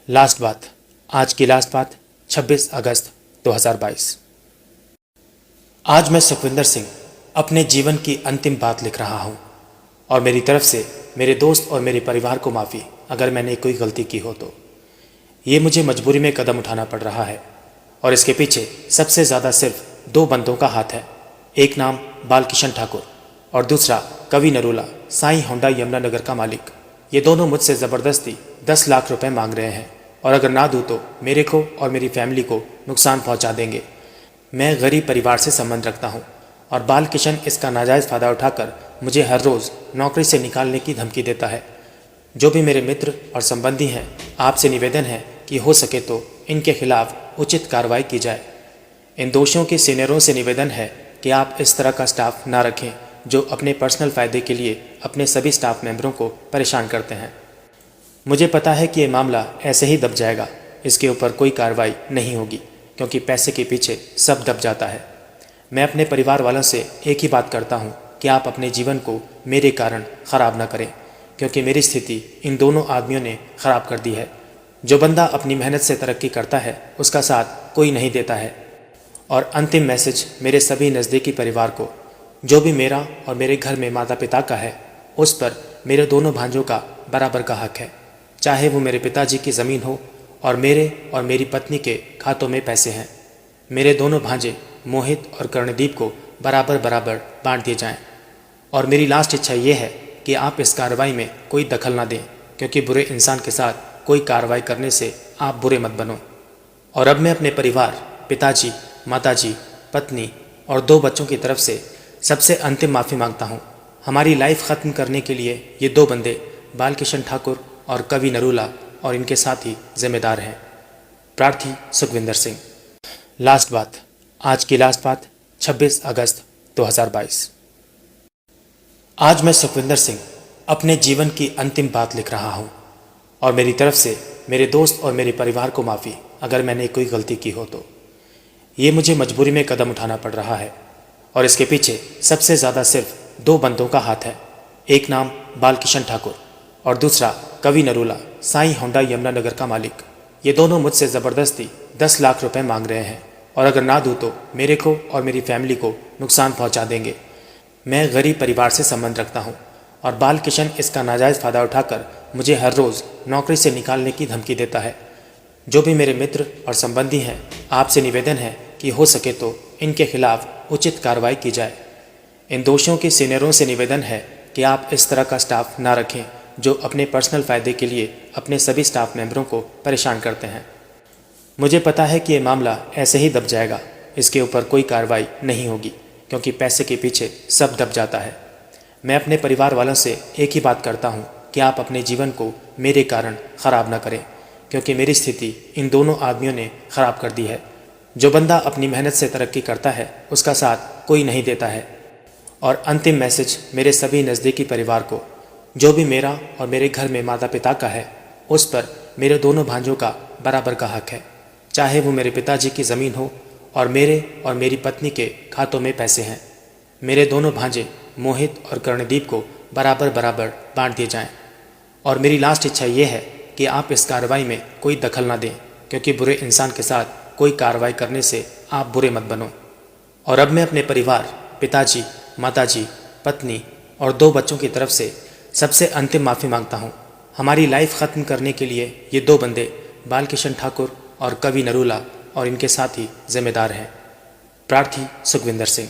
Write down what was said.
Last बात। आज की लास्ट बात 26 अगस्त 2022। आज मैं सुखविंदर सिंह अपने जीवन की अंतिम बात लिख रहा हूँ और मेरी तरफ से मेरे दोस्त और मेरे परिवार को माफ़ी अगर मैंने कोई गलती की हो तो। ये मुझे मजबूरी में कदम उठाना पड़ रहा है और इसके पीछे सबसे ज़्यादा सिर्फ दो बंदों का हाथ है। एक नाम बालकिशन ठाकुर और दूसरा कवि नरूला, साईं होंडा यमुनानगर का मालिक। ये दोनों मुझसे ज़बरदस्ती 10 लाख रुपए मांग रहे हैं और अगर ना दूँ तो मेरे को और मेरी फैमिली को नुकसान पहुंचा देंगे। मैं गरीब परिवार से संबंध रखता हूं और बालकिशन इसका नाजायज़ फ़ायदा उठाकर मुझे हर रोज़ नौकरी से निकालने की धमकी देता है। जो भी मेरे मित्र और संबंधी हैं, आपसे निवेदन है कि हो सके तो इनके खिलाफ उचित कार्रवाई की जाए। इन दोषियों के सीनियरों से निवेदन है कि आप इस तरह का स्टाफ ना रखें जो अपने पर्सनल फ़ायदे के लिए अपने सभी स्टाफ मेंबरों को परेशान करते हैं। मुझे पता है कि ये मामला ऐसे ही दब जाएगा, इसके ऊपर कोई कार्रवाई नहीं होगी क्योंकि पैसे के पीछे सब दब जाता है। मैं अपने परिवार वालों से एक ही बात करता हूँ कि आप अपने जीवन को मेरे कारण ख़राब ना करें क्योंकि मेरी स्थिति इन दोनों आदमियों ने ख़राब कर दी है। जो बंदा अपनी मेहनत से तरक्की करता है उसका साथ कोई नहीं देता है। और अंतिम मैसेज मेरे सभी नज़दीकी परिवार को, जो भी मेरा और मेरे घर में माता पिता का है उस पर मेरे दोनों भांजों का बराबर का हक है, चाहे वो मेरे पिताजी की ज़मीन हो और मेरी पत्नी के खातों में पैसे हैं। मेरे दोनों भांजे मोहित और कर्णदीप को बराबर बराबर बांट दिए जाएं। और मेरी लास्ट इच्छा ये है कि आप इस कार्रवाई में कोई दखल ना दें क्योंकि बुरे इंसान के साथ कोई कार्रवाई करने से आप बुरे मत बनो। और अब मैं अपने परिवार, पिताजी, माताजी, पत्नी और 2 बच्चों की तरफ से सबसे अंतिम माफ़ी मांगता हूँ। हमारी लाइफ ख़त्म करने के लिए ये 2 बंदे बालकिशन ठाकुर और कवि नरूला और इनके साथी जिम्मेदार हैं। प्रार्थी सुखविंदर सिंह। लास्ट बात। आज की लास्ट बात 26 अगस्त 2022। आज मैं सुखविंदर सिंह अपने जीवन की अंतिम बात लिख रहा हूँ और मेरी तरफ से मेरे दोस्त और मेरे परिवार को माफ़ी अगर मैंने कोई गलती की हो तो। ये मुझे मजबूरी में कदम उठाना पड़ रहा है और इसके पीछे सबसे ज़्यादा सिर्फ 2 बंदों का हाथ है। एक नाम बालकिशन ठाकुर और दूसरा कवि नरूला, साईं होंडा यमुनानगर का मालिक। ये दोनों मुझसे ज़बरदस्ती 10 लाख रुपए मांग रहे हैं और अगर ना दूँ तो मेरे को और मेरी फैमिली को नुकसान पहुंचा देंगे। मैं गरीब परिवार से संबंध रखता हूं और बालकिशन इसका नाजायज़ फ़ायदा उठाकर मुझे हर रोज़ नौकरी से निकालने की धमकी देता है। जो भी मेरे मित्र और संबंधी हैं, आपसे निवेदन है कि हो सके तो इनके खिलाफ उचित कार्रवाई की जाए। इन दोषियों के सीनियरों से निवेदन है कि आप इस तरह का स्टाफ ना रखें जो अपने पर्सनल फ़ायदे के लिए अपने सभी स्टाफ मेंबरों को परेशान करते हैं। मुझे पता है कि ये मामला ऐसे ही दब जाएगा, इसके ऊपर कोई कार्रवाई नहीं होगी क्योंकि पैसे के पीछे सब दब जाता है। मैं अपने परिवार वालों से एक ही बात करता हूँ कि आप अपने जीवन को मेरे कारण ख़राब ना करें क्योंकि मेरी स्थिति इन दोनों आदमियों ने ख़राब कर दी है। जो बंदा अपनी मेहनत से तरक्की करता है उसका साथ कोई नहीं देता है। और अंतिम मैसेज मेरे सभी नज़दीकी परिवार को, जो भी मेरा और मेरे घर में माता पिता का है उस पर मेरे दोनों भांजों का बराबर का हक है, चाहे वो मेरे पिताजी की ज़मीन हो और मेरी पत्नी के खातों में पैसे हैं। मेरे दोनों भांजे मोहित और कर्णदीप को बराबर बराबर बांट दिए जाएं। और मेरी लास्ट इच्छा ये है कि आप इस कार्रवाई में कोई दखल ना दें क्योंकि बुरे इंसान के साथ कोई कार्रवाई करने से आप बुरे मत बनो। और अब मैं अपने परिवार, पिताजी, माताजी, पत्नी और 2 बच्चों की तरफ से सबसे अंतिम माफ़ी मांगता हूँ। हमारी लाइफ ख़त्म करने के लिए ये 2 बंदे बालकिशन ठाकुर और कवि नरूला और इनके साथी जिम्मेदार हैं। प्रार्थी सुखविंदर सिंह।